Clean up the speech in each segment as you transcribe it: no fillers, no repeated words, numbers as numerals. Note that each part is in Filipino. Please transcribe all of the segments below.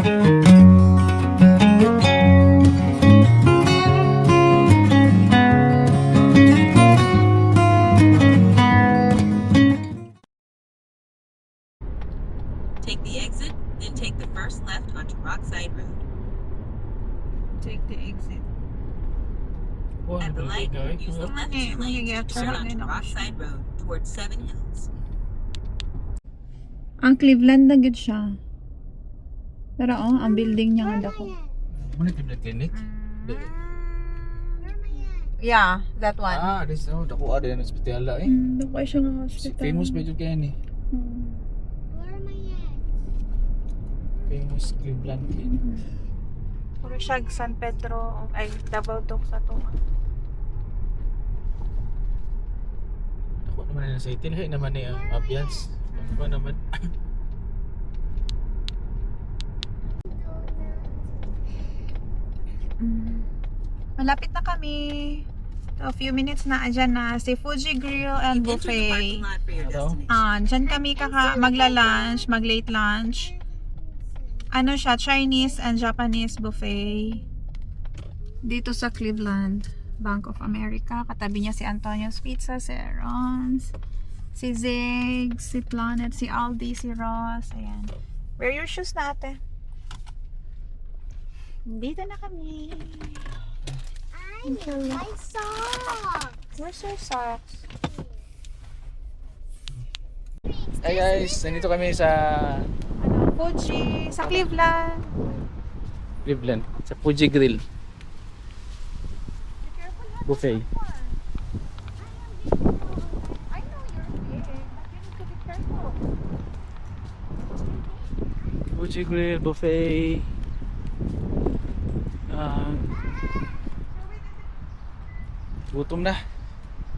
Take the exit, then take the first left onto Rockside Road. Take the exit. At the light, use the left two lanes to turn onto Magiging Rockside Road towards Seven Hills. Ang Cleveland na gid siya. Pero ang building niya nga dako. Mana Cleveland Clinic? Yeah, that one. This dako ada yang hospital lah Dako ay siya nga hospital. Famous ba jud kaya ni? Famous Cleveland Clinic. Puro siya San Pedro ay double talk sa to. Ako naman na sa itin hay naman ni ang ambience. Ano naman? Malapit na kami. So, a few minutes na andyan na si Fuji Grill and Enter the Buffet. parking lot for your Hello? destination. Dyan kami magla-lunch, mag-late lunch. Ano siya, Chinese and Japanese buffet. Dito sa Cleveland, Bank of America. Katabi niya si Antonio's Pizza, si Aaron's, si Zig, si Planet, si Aldi, si Ross. Ayan. Wear your shoes natin. Dito na kami. My socks. Where's your socks? Hey guys, nandito kami sa Fuji, sa Cleveland. Cleveland, sa Fuji Grill Buffet. I know you're big, but you need to be careful. Fuji Grill Buffet. Gutom na.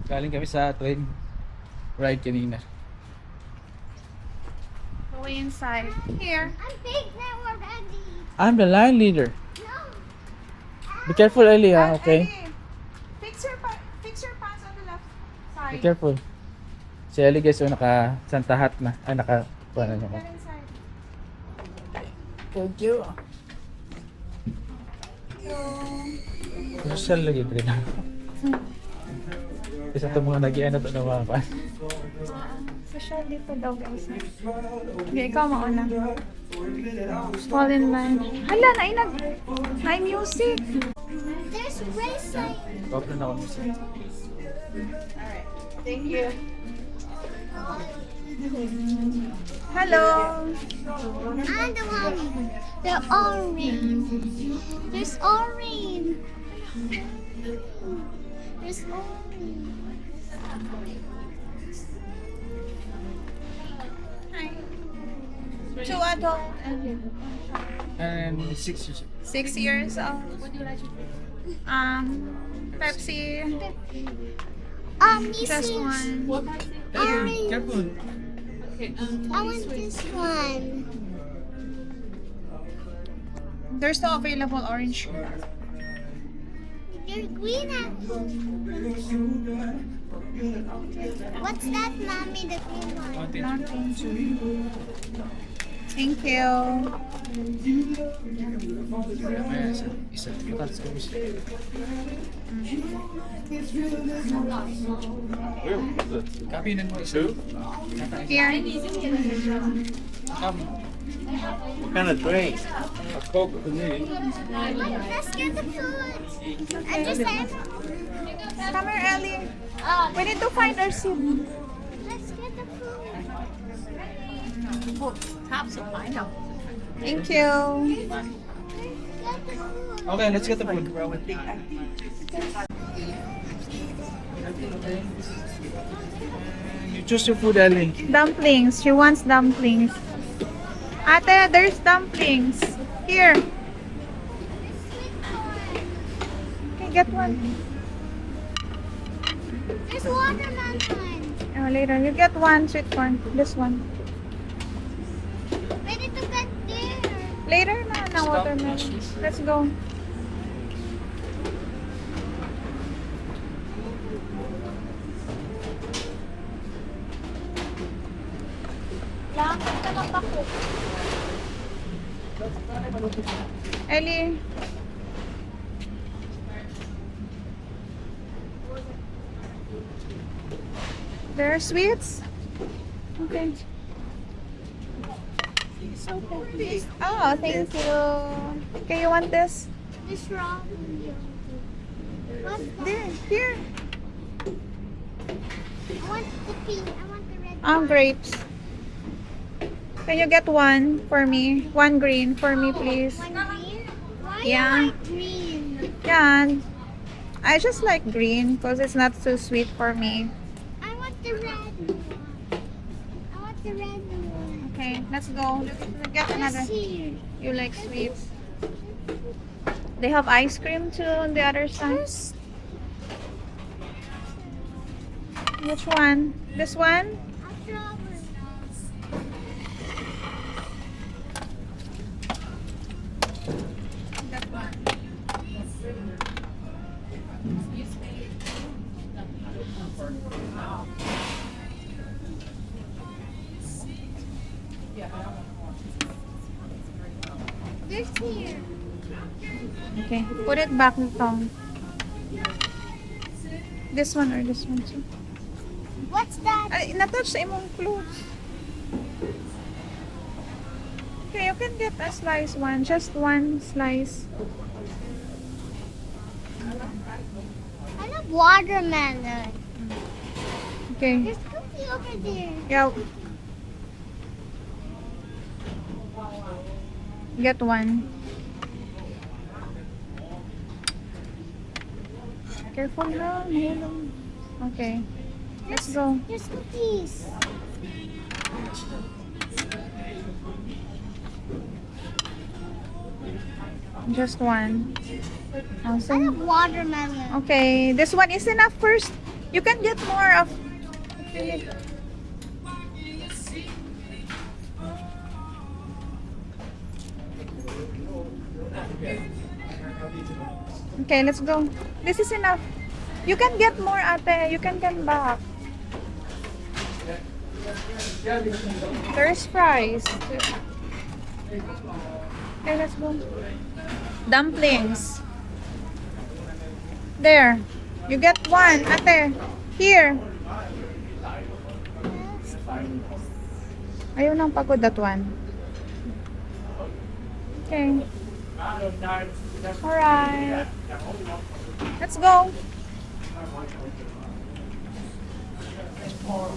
Galing kami sa train ride kanina. Go inside. Here. I'm big now already. I'm the line leader. No. Be careful, Ellie, ha? Okay? Ellie, fix your pants on the left Be side. careful. Si Ellie guys, naka-santa hat na. Ay, naka-puan na niya. Get inside. Thank you. Social lagi rin. Isa ito mga nag-iano ito na mga pa. Social dito daw guys. Okay, ikaw mauna. Fall in line. Hala, na music. There's racing. Problem na ako music. Thank you. Hello. And the one. The orange. There's orange. There's orange. Hi. Two adult And 6 years. 6 years old. Pepsi. Just Missing. one. Orange. Careful. I want this one. There's no available orange. Your green apple. What's that, mommy? The green one. Thank you. Isa. Itas ko music. Copy na mo isa. Here. Come. What kind of drink? A Coke for me. Let's get the food. Understand? Come here, Ellie. We need to find our seat. Let's get the food. Thank you. Get the food. Okay, let's get the food. You choose your food, Ellie. Dumplings. She wants dumplings. Ate, there's dumplings. Here. Okay, get one. There's watermelon. Oh, later. You get one sweet corn. This one. Ready to get there. Later na watermelon. Let's go. Lang ka na bako. Ellie. There are sweets? Okay. So pretty. Oh, thank you. Okay, you want this? This wrong. What's that? There, here. I want the pink. I want the red. Grapes. Can you get one for me? One green for me, please. One green? Why Yeah. you like green? Yeah. I just like green because it's not so sweet for me. I want the red one. I want the red one. Okay, let's go. Let's get another. Let's see. You like sweets? They have ice cream too on the other side. Which one? This one? A strawberry. That one. This here. Okay, put it back nito. This one or this one too? What's that? Ay, natouch sa imong clothes. Okay, you can get a slice one. Just one slice. I love watermelon. Okay. There's cookie over there. Yeah. Get one. Careful na. Mahulog. Okay. Let's go. There's cookies. Just one. I Awesome. love watermelon. Okay. This one is enough first. You can get more of... Okay, let's go. This is enough. You can get more, ate. You can come back. There's fries. Okay, let's go. Dumplings. There. You get one, ate. Here. Ayaw nang pagod that one. Okay. Alright. Let's go.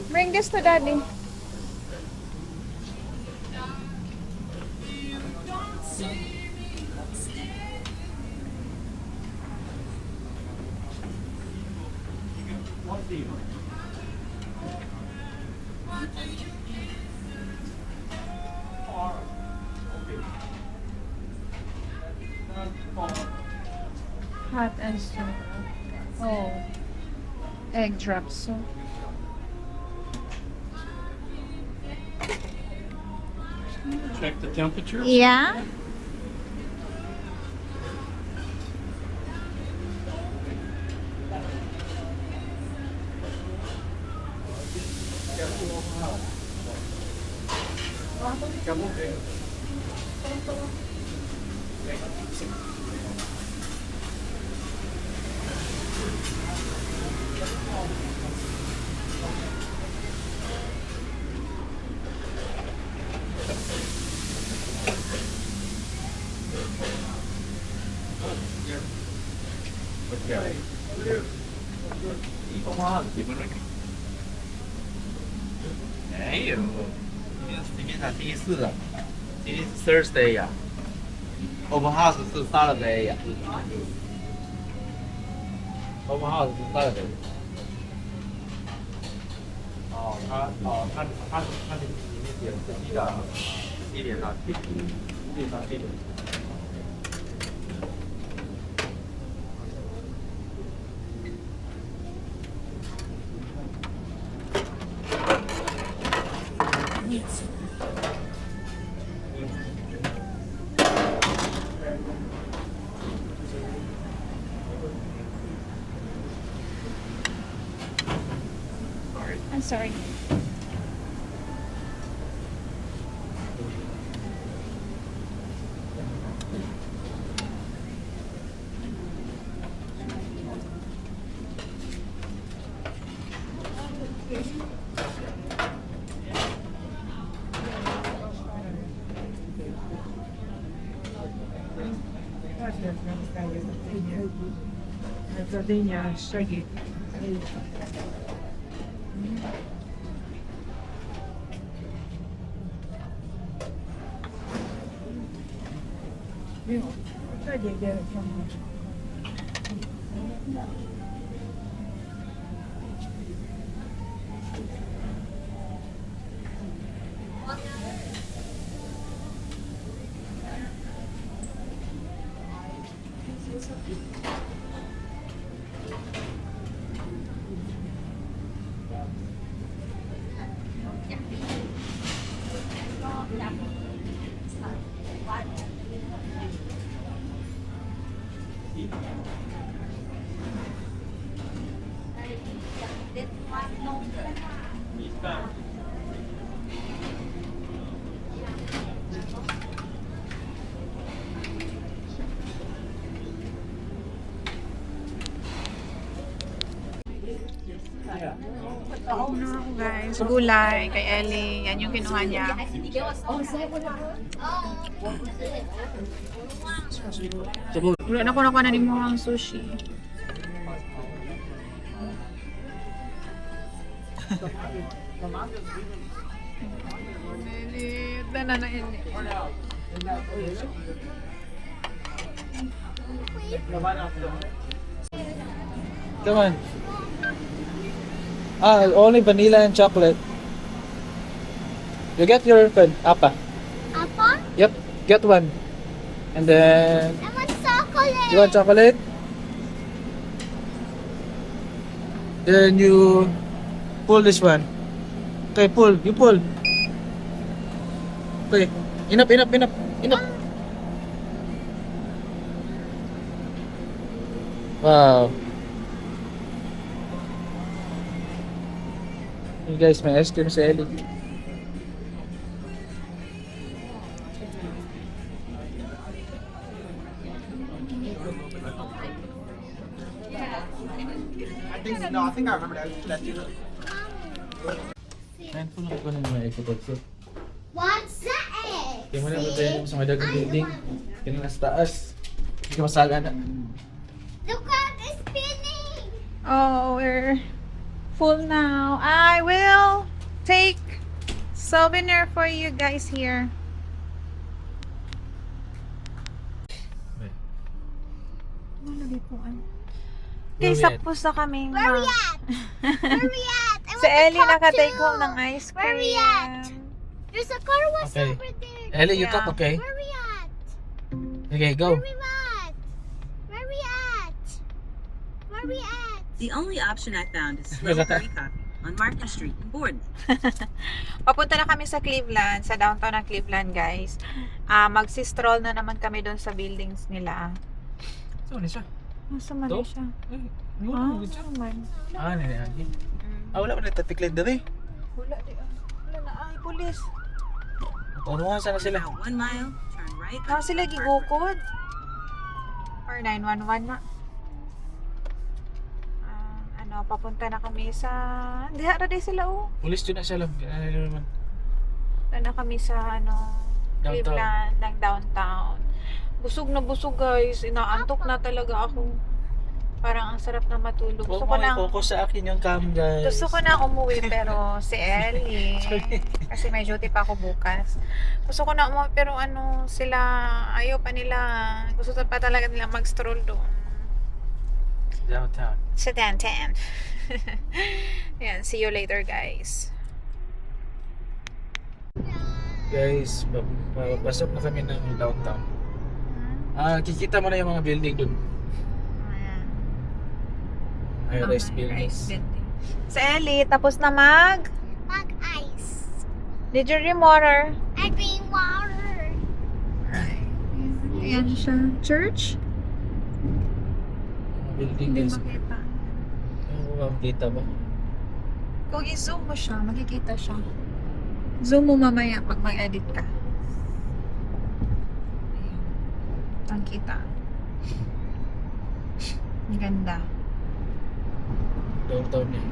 Bring this to daddy. Hot and soft. Oh. Egg drops. So. Check the temperature. Yeah. Okay. 没有，今天才第四啊，今天是 Thursday 呀、Open House 是 Saturday 呀、Open House 是 Saturday。他里面点几点到几点？I'm sorry. Ano guys, gulay kay Ellie. Yan yung kinuha niya. Wala na ko nakuha na ni mo ang sushi. Na ini. Come on. Only vanilla and chocolate. You get your friend, Appa. Apple? Yep, get one. And then, I want chocolate. you want chocolate? Then you pull this one. Okay, pull. You pull. Okay, enough. Wow. You guys, may ice cream sa Ellie. I think I remember that. Handful lang ko ng mga ikot so. What's that? Kaya mo na ba tayo sa mga dagang building? Kaya nga sa taas. Hindi ka masala na. Look at it's spinning. Oh, we're full now. I will take souvenir for you guys here. Okay, tapos na kami. Where we at? Where we at? I Si want to Ellie talk naka-take to. home ng ice cream. Where we at? There's a car was Okay. over there. Ellie, you Yeah. talk, okay? Where we at? Okay, go. Where we at? Where we at? Where we at? The only option I found is Slow Curry Coffee on Market Street in Borden. Papunta na kami sa Cleveland, sa downtown ng Cleveland, guys. Magsi-stroll na naman kami doon sa buildings nila. So, ano siya? Nasa mali To? siya. Wala siya. naman. Wala ba na tatiklid na rin? Wala na. Ay, pulis. Ano nga sana sila? About 1 mile, turn right. Sila gigukod. Or 911 na. Papunta na kami sa... Hindi, haraday sila, oh. Pulis yun na siya lang. Ano naman? Punta na kami sa, Downtown. Cleveland, ng downtown. Busog na busog, guys. Inaantok na talaga ako. Parang ang sarap na matulog. Huwag Gusto mo ko na... i-focus sa akin yung cam, guys. Gusto ko na umuwi pero si Ellie kasi may duty pa ako bukas. Gusto ko na umuwi pero sila ayaw pa nila. Gusto pa talaga nila mag-stroll doon Downtown. sa downtown. Yan, see you later guys. Guys, papasok na kami ng downtown. Kikita mo na yung mga building dun. Ayan. High-rise buildings. building. Si Ellie, tapos na Mag-ice. Did you drink water? I drink water. Ayan siya. Church? Mga building Hindi guys. makita. Makikita ba? Kung i-zoom mo siya, makikita siya. Zoom mo mamaya pag mag-edit ka. Ayan. Ang kita. Ang ganda. Downtown niya.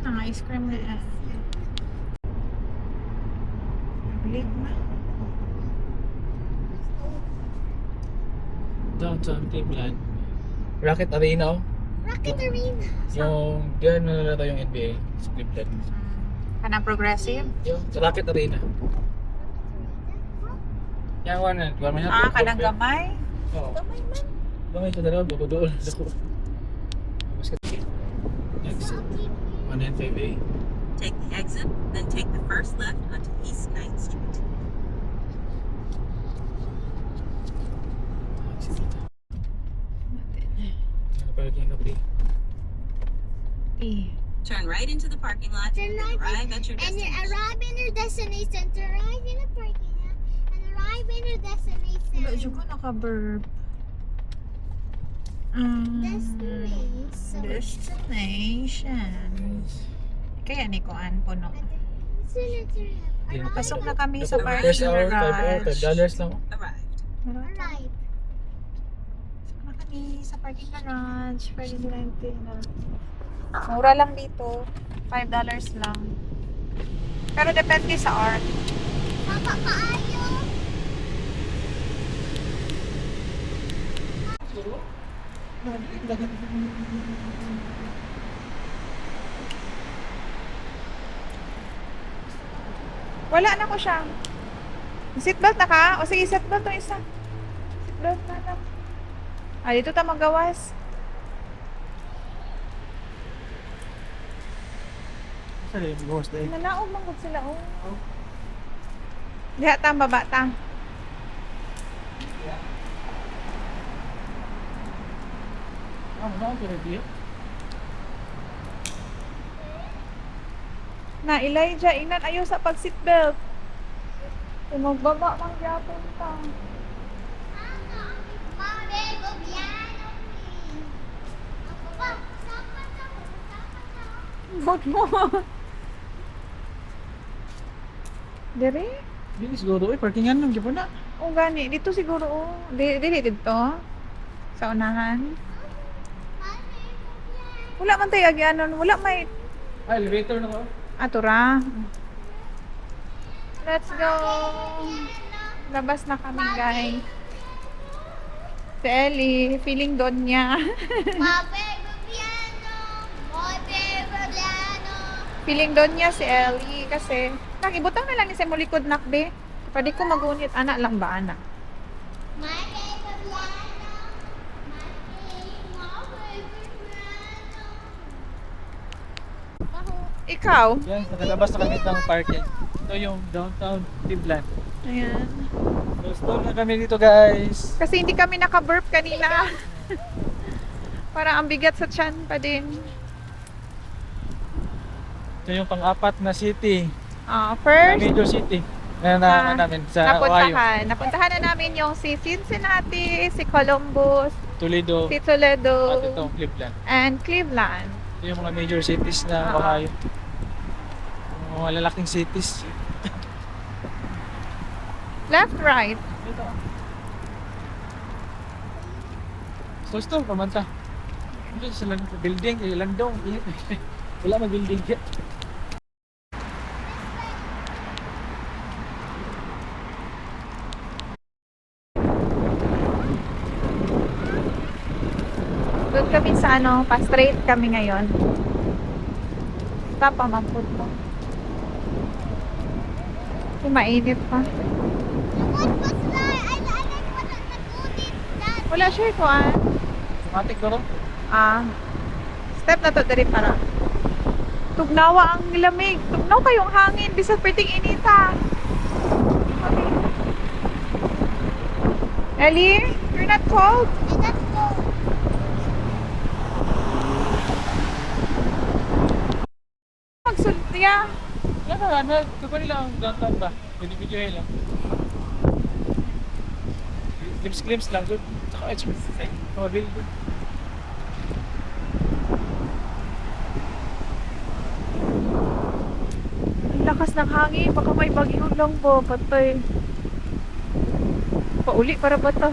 Ang ice cream na. Balik na. Downtown Cleveland. Rocket Arena, oh. Rocket Arena. Yung, diyan na yung NBA sa Cleveland. Kanang progressive? Yung Rocket Arena. Yang one, Kanang gamay? Oo. Gamay ito dalawa, doon. Next, 195A. Take the exit, then take the first left onto East 9th Street. Parking lot eh. Turn right into the parking lot Turn and right arrive at your and you destination. arrive in your destination. Turn right in the parking lot and arrive in your destination. Medyo ko naka-burp. Destination. Kaya ni Kuan puno. Pasok na kami sa First parking hour, 5 hour, garage. $5 lang. Arrived. Arrive. Pasok na kami sa parking garage. Pwede natin na. Mura lang dito. $5 lang. Pero depende sa art. Papa, paayo. Wala na ko siya. Seatbelt na ka? O sige, seatbelt to isa. Seatbelt na lang. Dito ta magawas. Saan yung bukas na eh? Nanaog manggod sila, oh. Diha tang baba tang. Na Elijah, inan ayo sa pag seatbelt. Magbaba mang gyapon ta. Mami, gobyano. Papa, sapat ako. Bot mo. Dere? Hindi siguro eh, parkingan lang, di ba na? O gani, dito siguro, oh. Dili dito. Sa unahan. Wala man tayo agyanon. Wala may Elevator na ko. atura. Let's go. Labas na kami, guys. Si Ellie, feeling doon niya. Mami, gobyano. Mami, gobyano. Feeling doon niya si Ellie kasi nakibutang na lang ni sa mo likod nakbe. Pwede ko magunit. Anak lang ba, anak? Mami, gobyano. Mami, gobyano. Ikaw? Yan, nakalabas na kami ng parking. Ito yung downtown Cleveland. Ayan. So, stall na kami dito guys. Kasi hindi kami naka-burp kanina. Parang ang bigat sa tiyan pa din. Ito yung pang-apat na city. First, Major city. Na namin sa Ohio. Napuntahan na namin yung si Cincinnati, si Columbus, Toledo. si Toledo, At itong Cleveland. and Cleveland. Ito yung mga major cities na Ohio. Yung mga lalaking cities. Left, right. Dito. Stall, pamanta. Ito sa building, landong. Wala mag building yan. Doon kami sa pa-straight kami ngayon. Tapa mamput mo. Mainit pa. What was that? I like what nagunit that. Wala siya ito Matik ko rin. Step na to diri para. Tugnawa ang lamig. Tugnaw kayong hangin. Bisag pwedeng inita. Okay. Ellie, you're not cold? And that's cool. Magsultiya. Yan na, kukuha nila ang downtown ba? Video lang. Glimpse lang doon. Saka it's mga building. Ang lakas ng hangin. Baka may bagyo lang po. Patay. Pauli para ba ito?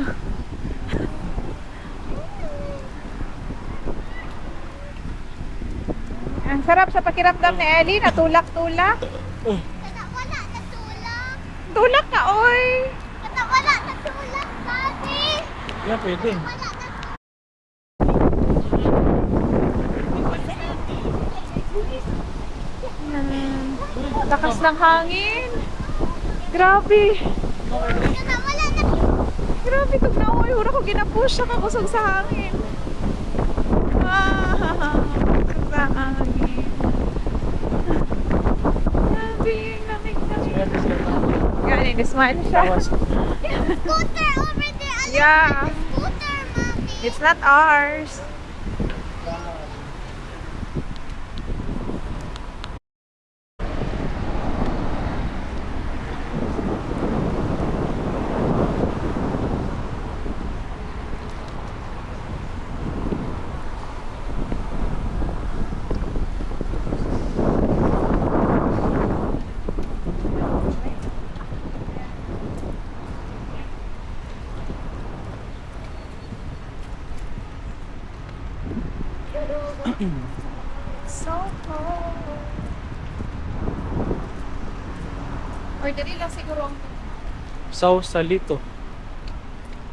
Ang sarap sa pakiramdam ni Ellie. Natulak-tulak. Kada wala na tulak. Tulak na, oy! Kada wala na tulak, sabi. Yeah, pwede. Lakas ng hangin. Grabe. Grabe itong naoy. Hura ko ginapush siya kakusog sa hangin. Sa hangin. Grabe. Lamig-lamig. Galing, smile siya. Scooter over there. Yeah. Scooter, mommy. It's not ours. So cold. Or dali lang siguro ang Sausalito.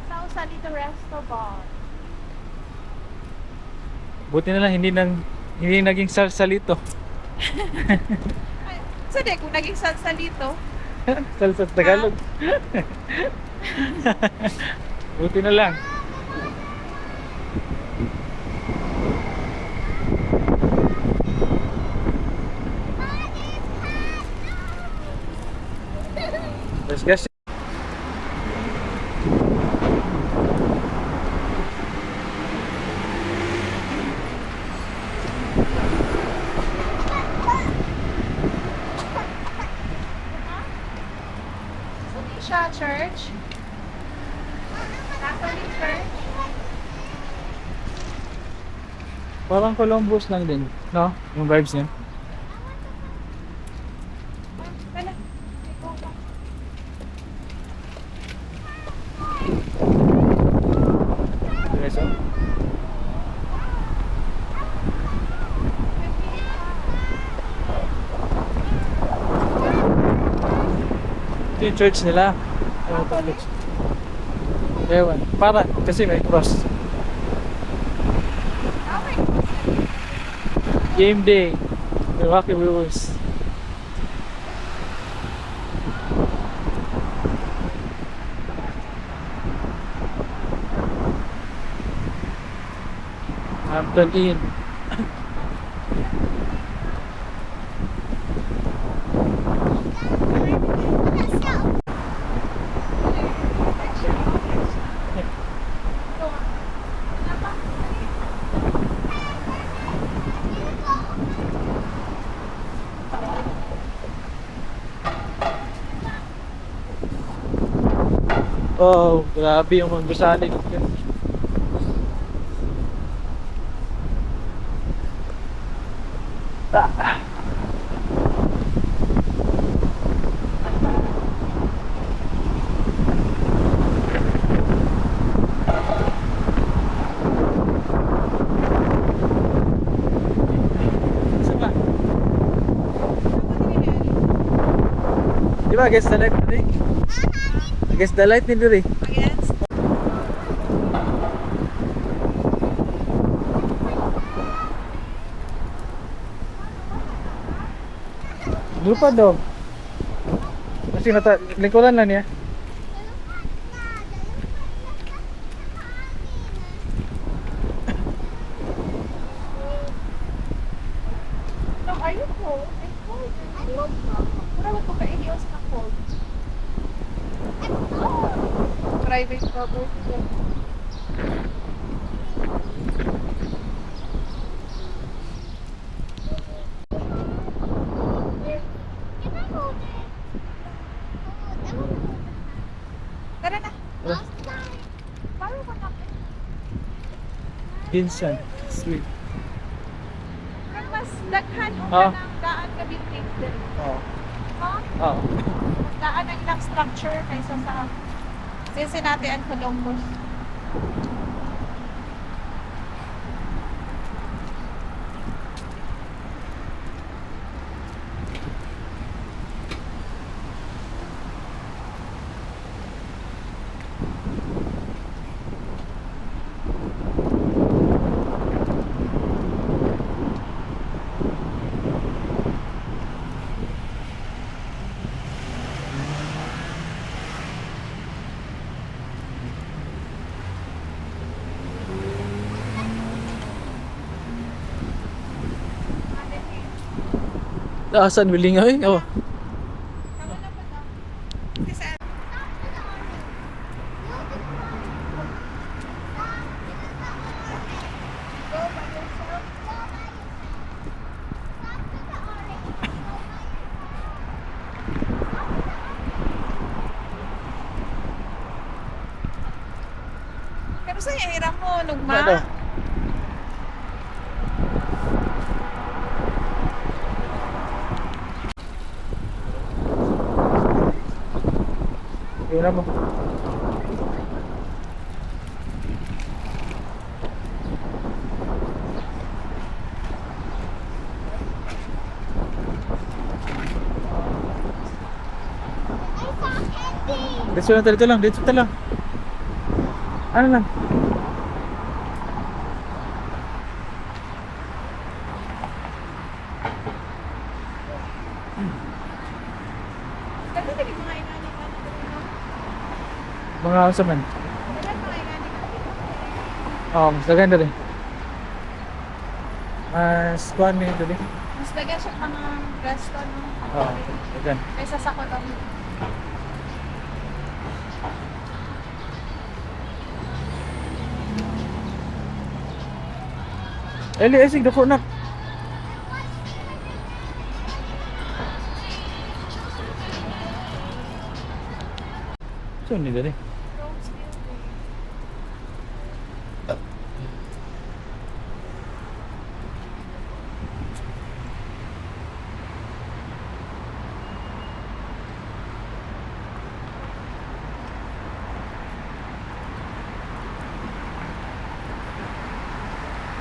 Sausalito Restaurant. Buti na lang hindi naging salsalito. Saan kung naging salsalito? Salsa sa Tagalog. Buti na lang. Let's guess. Siya church. Catholic church. Parang Columbus lang din, no? Yung vibes niya. Wala. Okay, so. Ito yung church nila. College. Ewan. Para, kasi may cross. Game day. Milwaukee Brewers. Hampton Inn. Let's go. Oh, grabe yung mga gusali. Di ba, against the light ni Diri? Against the light ni Diri. Against. Lupa daw. Kasi lingkuran lang niya. No, are you cold? I'm cold. I love that. Wala ko ka-ios na cold. Private property. Can I hold it? Tara na. Last time. Paano ko na? Vincent. Sweet. Pero mas daghan mo Ah. na ng daan ka bitbit din. Oo. Ha? Oo. Mas daan ang ilang structure kaysa sa Cincinnati and Columbus. Asan building ay? Oh. Pero sa hiram mo, lugma. Ano? Yun na mo. Dito lang, dito lang, dito lang. Ano lang? Kasi hindi mga inani ka na. Mga sa man. Kailan mga inani ka? Mas ganda rin. Mas kuhan niya ito rin. Mas dagan siya mga gasto, no? Oo, ganda. Kaysa sa kolong. Eli, esig dako na. Saan ni dali?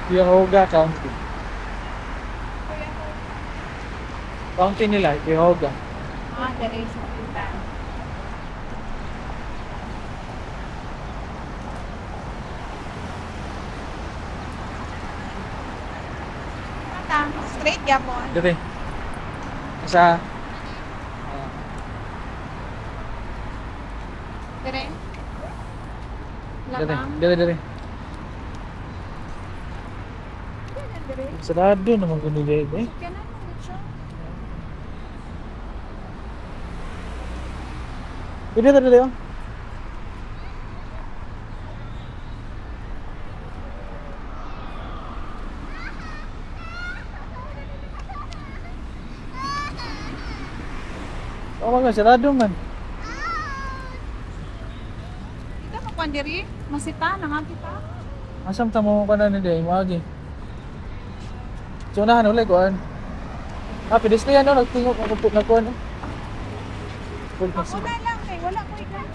Cuyahoga County. County nila, Cuyahoga. There is something bad. Straight yapon. Dito sa Dire. dito, Labang. dito. Dire. Sarado naman kuno dito eh. Kaya na mo siya. Pwede na dito. Oh my God, sarado man. Kita mo kwan diri, masita na nga kita. Asam ta mo kana ni day maagi. So na ano like kuan. Pedestrian no nagtingog ako po na kuan. Full Ako kasi. na lang kay wala ko ikan.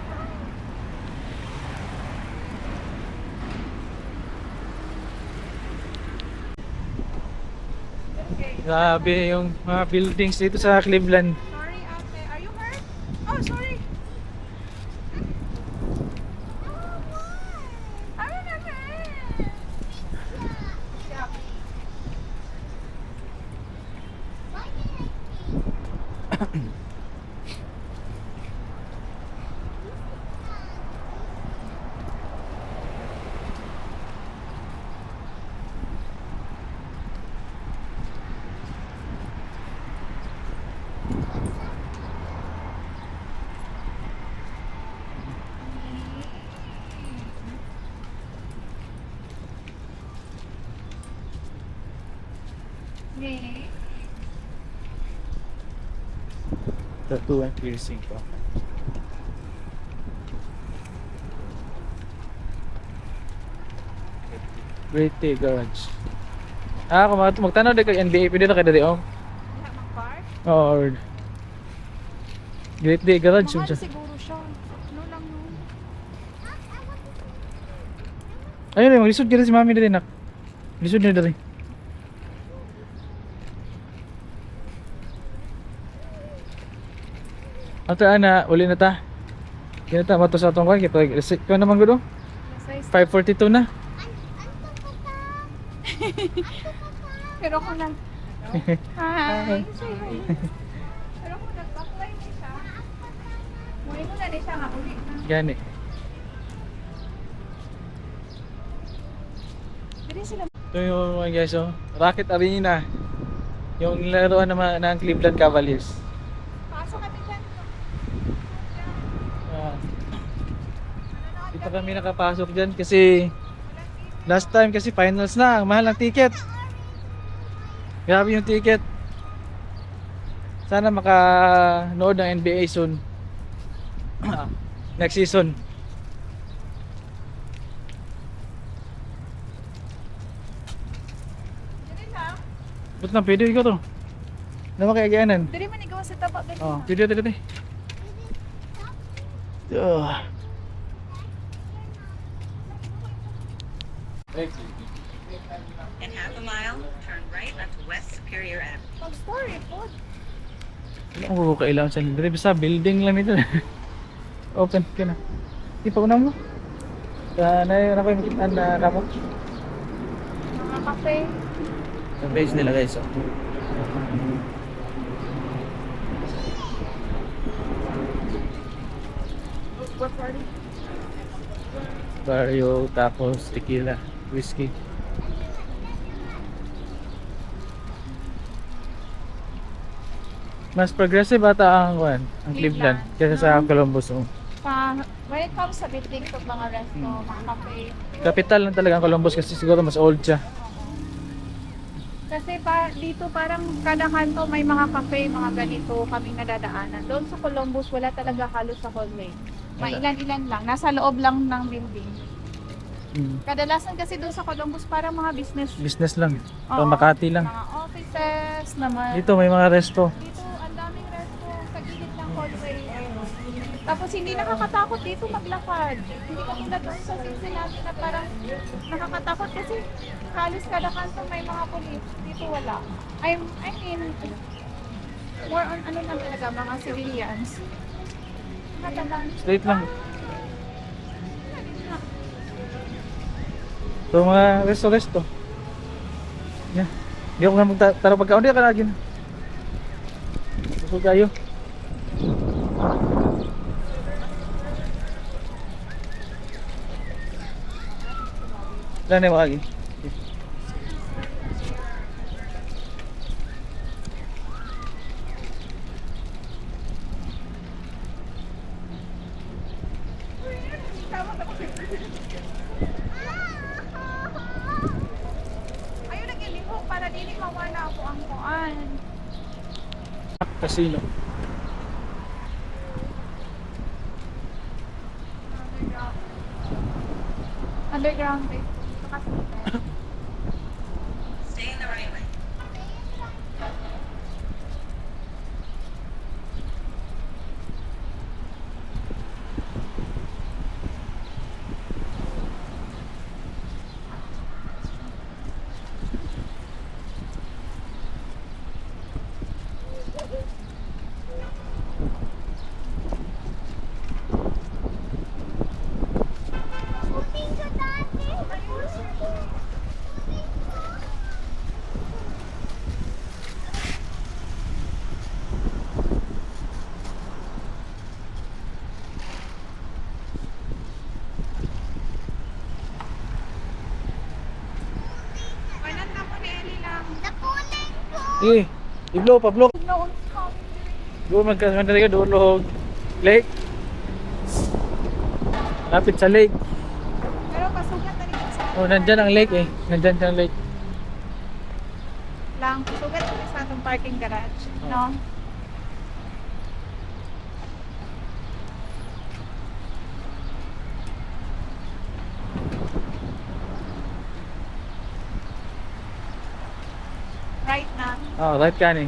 Grabe yung mga buildings dito sa Cleveland. Sorry ate, are you hurt? Oh, sorry. Ano naman? Okay. Tattoo and piercing pa. Great Day Garage. Kung magtanaw din kay NBA, pwede na kayo dali oh. Wala mang park? Oo, or Great Day Garage yun Mahal siya. siguro siya. Ano lang yun? Ayun yung lisod kita si mami dali nak. Lisod niya dali. Ato ana, uli na ta. Kita mato sa atong kwan, kita reset ko naman gudo. Size. 5:42 na. Pero kung nag... Hi! Say hi. Pero kung nag-backline siya, muli mo na rin siya nga uli na. Gani. Dili sila. Ito yung mga guys oh, Rocket Arena. Yung laruan naman ng Cleveland Cavaliers. Pasok kami dyan. Ah. Dito kami nakapasok dyan kasi last time kasi finals na, ang mahal ng ticket. Grabe yung ticket. Sana makanood ng NBA soon. Next season. Dili lang. Ba't na pwede ikaw to? Naman kaya gaanan? Dili man ikaw sa taba. Dili Oh, lang. pwede dito. In half a mile, turn right onto West Superior Avenue. Pag-story po. Wala ko kailangan sa libre. Basta building lang ito. Open ka na. Di pa una mo. Na ko yung kitaan na kamo. Mga cafe. Yung page nila guys. Oh. What party? Barrio, tacos, tequila, whiskey. Mas progressive ata ang Cleveland kaysa sa Columbus. Oh. When it comes sa building to mga resto, mga cafe. Capital lang talaga ang Columbus kasi siguro mas old siya. Kasi dito parang kada kanto may mga cafe, mga ganito kaming nadadaanan. Doon sa Columbus wala talaga halos sa hallway. Mailan-ilan lang, nasa loob lang ng building. Kadalasan kasi doon sa Columbus parang mga business. Business lang. Oo, O Makati lang. Mga offices naman. Dito may mga resto. Dito ang daming resto sa gilid ng hallway. Tapos hindi nakakatakot dito maglakad. Hindi ka tulad doon sa Cincinnati na parang nakakatakot kasi halos kada kanto may mga police. Dito wala. I mean, more on ano lang talaga, mga civilians. Madalang. Straight lang. So mga resto. Yeah. Di ako nga magtaro pagkaon. Di ka lagi na. Gusto kayo. Wala na yung mga lagi. Ayun nagliliho para dili mawala ako ang kuan. Casino. Underground eh. Stay in the right way. Kanan na po ni Ellie lang. Eh, iblo, pablo. No, coming. Doon magkasama ka, Dulog. Lake. Lapit sa lake. Pero pasugat na rin sa Oh, nandyan ang lake eh. Nandyan ang lake. lang. Pasugat na rin sa atong parking garage. No? Right na. Oh, right ka ni.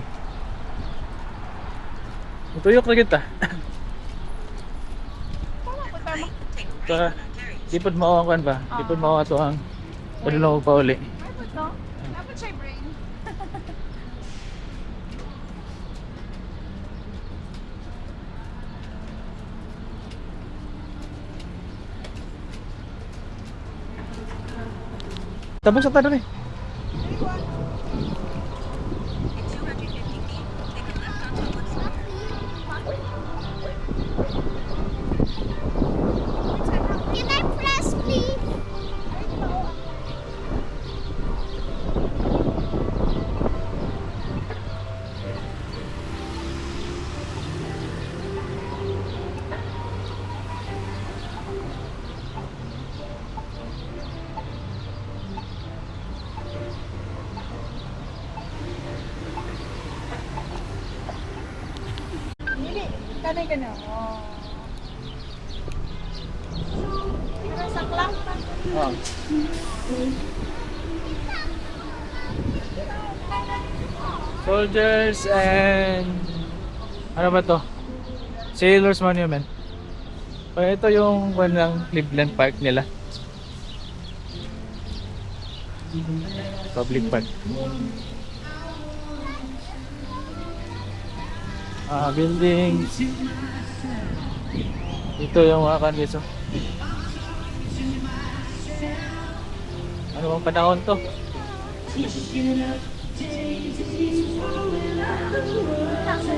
Utuyok na kita. Tama po tama. Take right Saka, on Ontario. di pod mao kan ba? Di pod mao ato ang padulong pa uli. Ay po to. Dapat siya brain. Tabok sa tanong eh. In 250 feet, take a left onto Woodstock. Can I press, please? Ganun, ganun. Oh. Pero sa clock pa. Oh. Soldiers and ano ba to? Sailors Monument. Ito yung ng Cleveland Park nila. Public park. Buildings. Ito yung mga kandiso. Ano bang panahon to?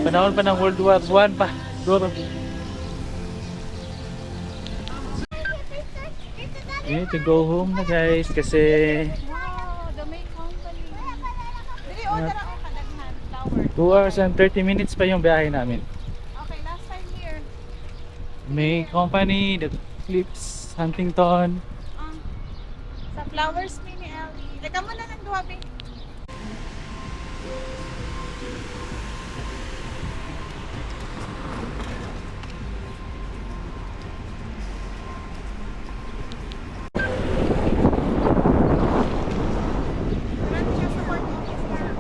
Panahon pa ng World War I pa. Siguro. We need to go home na guys kasi Wow, the main company. Dili, order ako kadaghan. Flower. 2 hours and 30 minutes pa yung biyahe namin. Okay, last time here. May company, the Clips, Huntington. Sa Flowers Mini Alley. Lagyan mo na ng duwabi.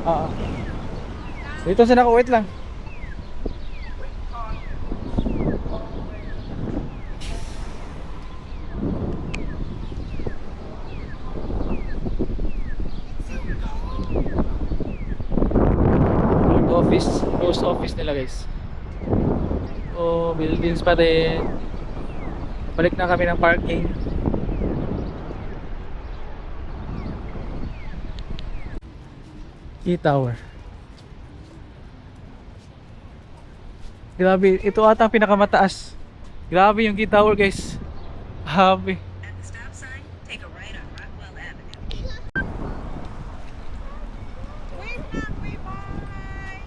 Oo. Dito sa naka-wait lang. Post office nila guys. Oh, buildings pa rin. Balik na kami ng parking. Tower. Grabe, ito ata ang pinakamataas. Grabe yung Tower guys. Grabe. At the stop sign, take a right on Rockwell Avenue. Wait na, wait, bye.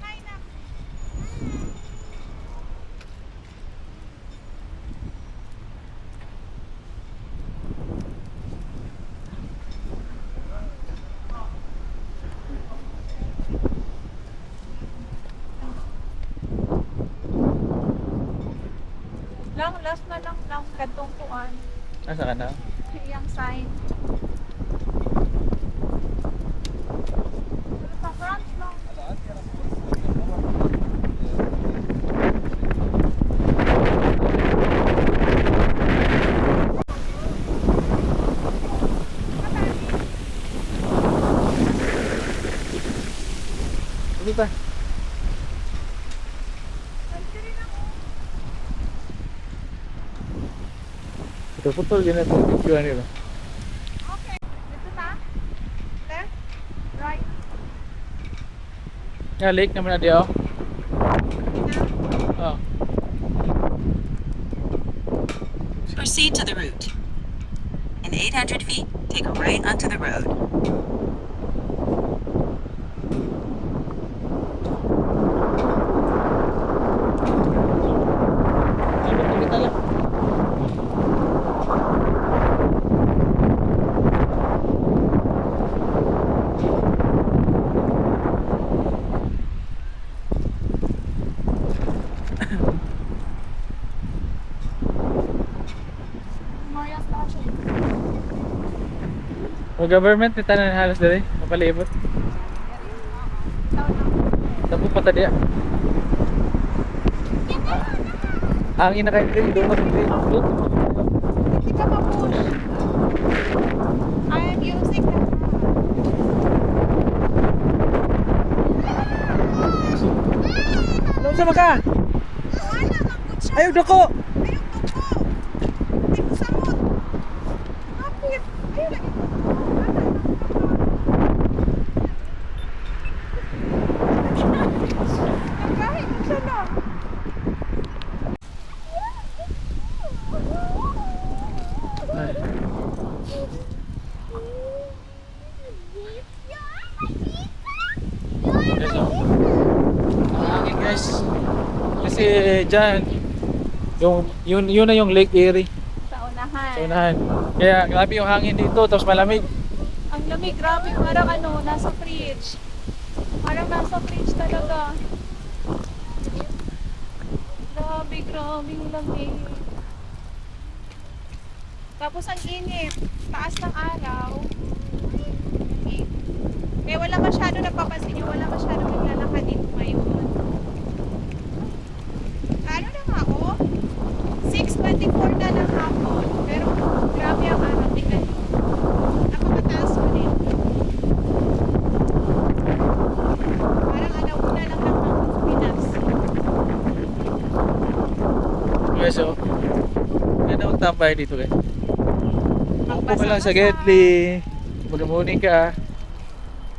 Hi na. Last na lang katong kuan. Nasa ka na? Yung sign. Sa front lang. Sige pa. Ito putol yun ito. Picture nila. Okay. Dito na. Left. Right. Nga lake naman na diyo. Oh. Proceed to the route. In 800 feet, take a right onto the road. Memorial Station. Ang government ni tanan halos dali, mapalibot. Tapos pa tadi. Hangin na kayo din doon. Hindi ka ma-push. I am using the Ano sama ka? Ayaw dako. Hangin guys. Kasi dyan, yun na yung Lake Erie sa unahan. sa unahan. Kaya grabe yung hangin dito, tapos malamig. Ang lamig, grabe. Parang ano, nasa fridge. Parang nasa fridge talaga. Grabe, grabing lamig. Tapos ang init. Taas ng araw. Kaya wala masyado napapansin nyo, wala masyado naglalakad dito ngayon. Ano na nga, oh? 6:24 na ng hapon. Pero grabe ang araw. Tingnan nyo. Napakataas ko din. Parang alauna lang ng Pinas. Okay, so, ganda mong tambay dito eh. Upo ka lang sa Magbasa-basa. Gedli. Mag-morning ka.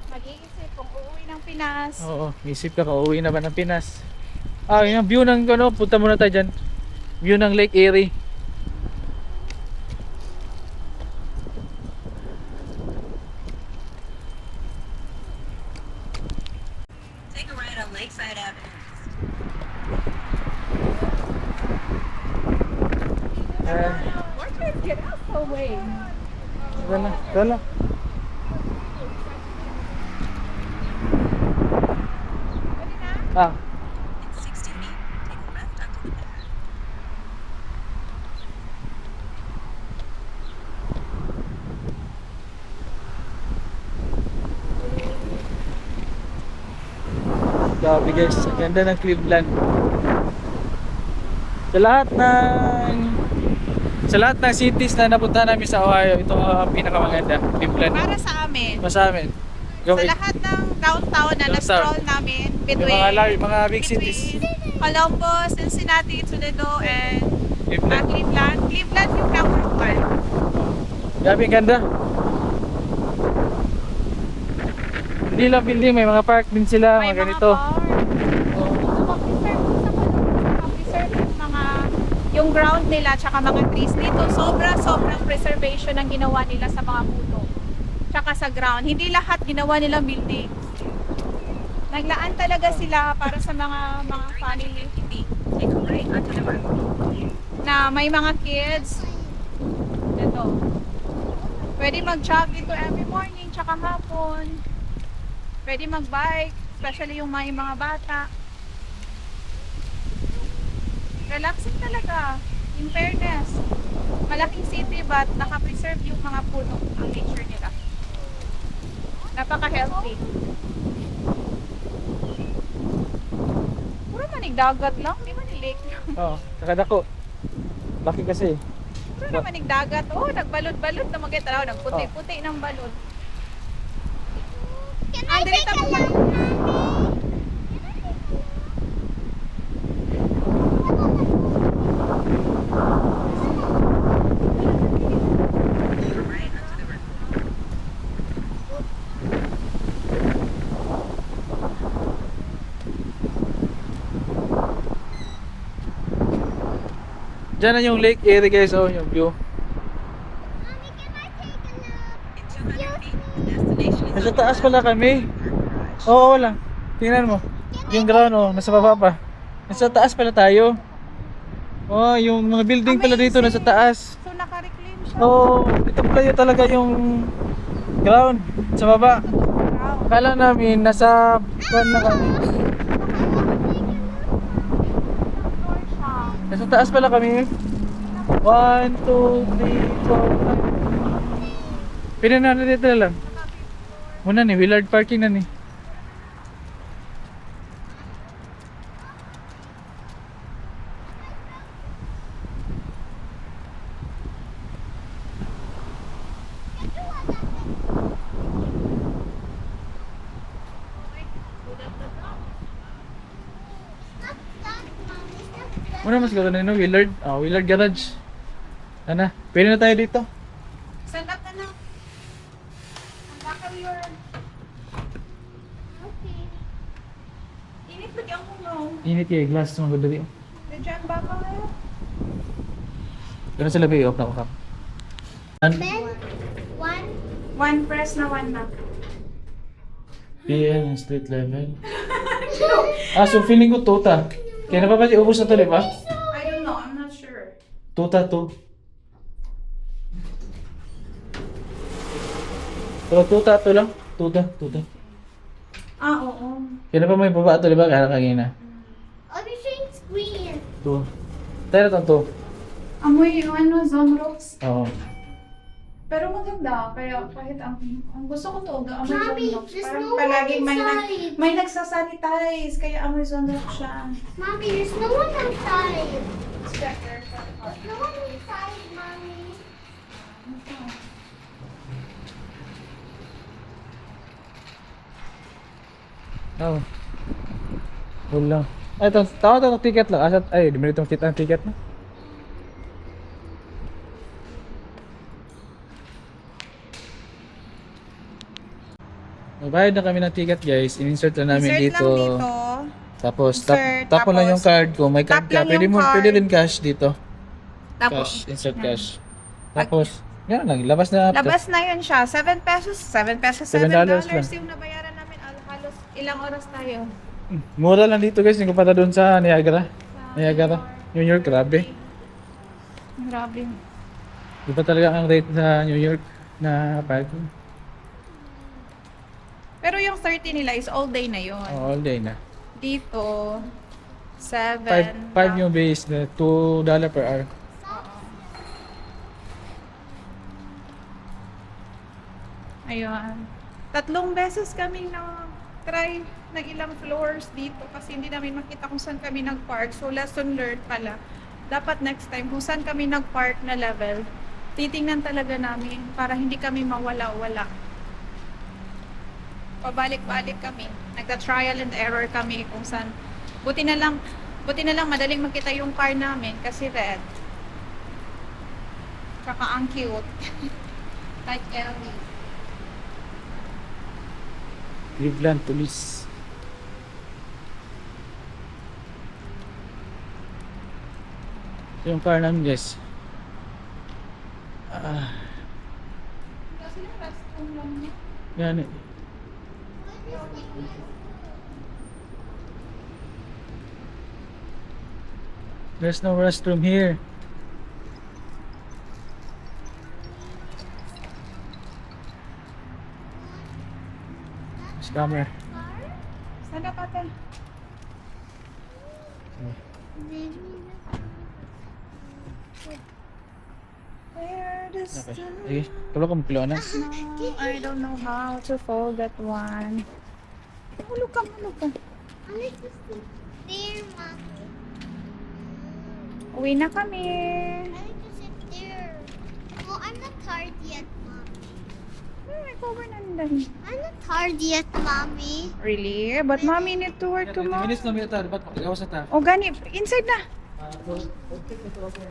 Mag-iisip kung uuwi ng Pinas. Oo, isip ka kung uuwi na ba ng Pinas. Ah, yun ang view ng ano, punta muna tayo dyan. View ng Lake Erie. Take a ride on Lakeside Avenue. Ayan. Workers get out the way. Dala, dala. Ah, In 60 feet, take a left onto the path. grabe guys, ang ganda ng Cleveland. Sa lahat ng cities na napunta namin sa Ohio, ito ang pinakamaganda, Cleveland. Para sa amin. Sa amin. Sa lahat ng downtown na na-stroll namin Yung mga big cities. Columbus, Cincinnati, Toledo, and Cleveland. Cleveland. Cleveland yung number 1. Grabe ang ganda. Hindi lang building, may mga park din sila, May mga ganito. Preserve yung ground nila tsaka mga trees dito. Sobrang preservation ang ginawa nila sa mga puno. Tsaka sa ground. Hindi lahat ginawa nila building. Naglaan talaga sila para sa mga family Take a right onto the road. na may mga kids. Ito. Pwede mag-jog dito every morning tsaka hapon. Pwede mag-bike, especially yung mga bata. Relaxing talaga. In fairness, malaking city but naka-preserve yung mga puno, ang nature nila. Napaka-healthy. Puro manig dagat lang, di man lake lang. Oo, nakadako. Laki kasi. Puro naman dagat. Oh, nagbalot-balot na magkita raw. Nagputi-puti ng balot. Can Ah, I dili take ta a pa- look, Mommy? Take a right onto the road. Diyan na yung Lake Erie guys, oh, yung view. Mommy, can I take a look? In 200 feet, the destination is Nasa on taas the pala left. kami. Garage. Oo, wala. Tingnan mo. Yung ground, oh, nasa baba pa. Nasa taas pala tayo. Oh, yung mga building pala dito nasa taas. So, naka-reclaim siya. Oo, ito pala yung talaga yung ground sa baba. Wow. Akala namin nasa ground na kami. Floor siya. Nasa taas pala kami. 1, 2, 3, 4, 5. Pwede na dito na lang. Muna ni, Willard parking na ni. Muna mas gano'n na Willard. Willard Garage. Ano? Pwede na tayo dito. Stand up na na. Ang baka your... Okay. Init lagi ang kuno. Init yung glass sa mga dali. Medyo ang baka ngayon. Gano'n sila ba i-off na ko kap? Then, one. One press na one na. PN street level. So feeling ko tuta. Kaya na ba ubos na to, di ba? I don't know, I'm not sure. Tuta to. Tuta to lang. Tuta. Ah, oo. Kaya na ba may baba to, di ba? Kaya kanina. Everything's green. to. Tayo na to. Amoy yung ano, zone rocks. Oo. Pero maganda, kaya kahit ang gusto ko to, amoy Mommy, zone rocks. there's Parang no one palaging inside. may nagsasanitize, kaya amoy zone rocks siya. Mommy, there's no one outside. Checker. There's no one inside, Mommy. Oo. Wala. Ay, tawa to ticket lang. Asat, ay, di mo itong kita ang ticket na. Magbayad na kami ng ticket guys. In-insert lang namin Insert dito. lang dito. Tapos, Insert, tapon lang yung tapos, card ko. May card tap ka. lang yung Pwede card. rin cash dito. Tapos, Cash, insert yan. cash. Tapos, yan lang. Labas na. Labas na yun siya. 7 pesos. 7 pesos. $7 $7 lang. yung nabayaran namin. Halos ilang oras tayo. Mura lang dito guys. Yung kumpara doon sa Niagara. Niagara. New York, grabe. Grabe. Iba talaga ang rate sa New York na parking. Pero yung 30 nila is all day na yun. Oh, all day na. Dito, 7. 5 yung base na $2 per hour. Ayun. 3 beses kami na try ng ilang floors dito kasi hindi namin makita kung saan kami nag-park. So, lesson learned pala. Dapat next time, kung saan kami nag-park na level, titingnan talaga namin para hindi kami mawala-wala. Pabalik-balik kami. Nagta-trial and error kami kung saan. Buti na lang madaling makita yung car namin kasi red. Tsaka ang cute. Like Ellie. Cleveland Police. Ito yung car namin guys. Kasi yung restroom lang niya. Yan eh. There's no restroom here. Scammer. Sana pa tayo? Where does Okay. the... Sige, tulog ka magpilo na. No, I don't know how to fold that one. Hulog ka. I like to sit there, Mommy. Uwi na kami. I like to sit there. Well, I'm not tired yet, Mommy. May cover nandan. I'm not tired yet, Mommy. Really? But mommy need to work 20 tomorrow. minutes lang yata, dapat magawas na ta. O gani, inside na.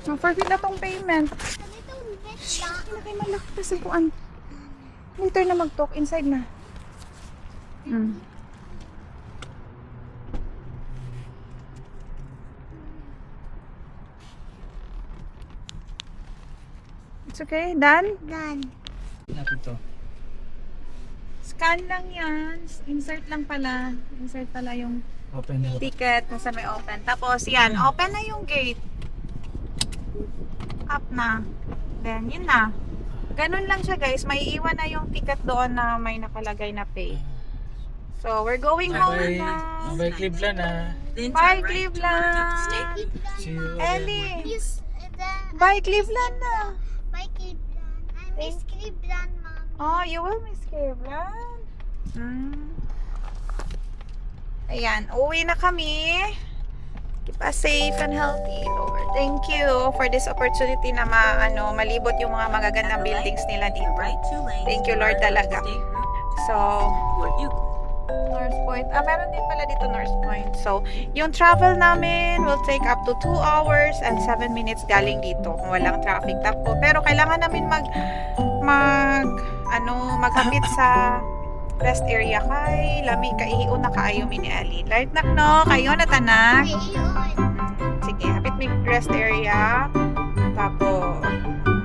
Ma-forfeit na tong payment. A little bit down. Hindi na kayo malaki pa sa kuan. Later na mag-talk. Inside na. It's okay. Done? Done. Natin to. Scan lang yan. Insert lang pala. Insert pala yung Open na. ticket nasa may open. Tapos yan, open na yung gate. Up na. Then, yun na. Ganun lang siya guys. May iwan na yung ticket doon na may nakalagay na pay. So, we're going home na. Bye Cleveland ah. Then Bye, turn right towards Cleveland. State See you. Ellie. Please, Bye, Cleveland na. Bye, Cleveland. I miss Cleveland, Mommy. Oh, you will miss Cleveland. Ayan, uwi na kami. Keep us safe and healthy, Lord. Thank you for this opportunity na malibot yung mga magagandang buildings nila the dito. right 2 lanes. Thank you, Lord, north of talaga. State Route So, toward you. North Point. Meron din pala dito North Point. So, yung travel namin will take up to 2 hours and 7 minutes galing dito kung walang traffic. Pero kailangan namin maghapit sa rest area kay lami kaihion na kaayo mi ni Ali. Light nak no, kayo na tanak. Sige, hapit mi rest area. Tapos,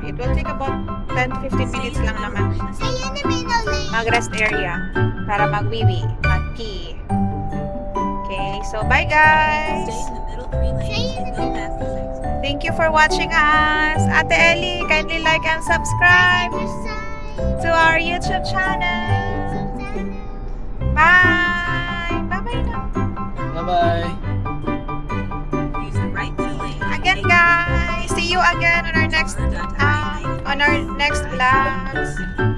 it will take about 10 to 15 minutes lang naman. Stay in the middle lane. Mag-rest area para mag-wiwi, mag-pee. Okay, so bye guys! Stay in the middle 3 lanes and go past the 6. Thank you for watching us! Ate Ellie, kindly like and subscribe to our YouTube channel! Bye! Bye-bye now! Bye bye. Use the right 2 lanes. again on our next vlogs.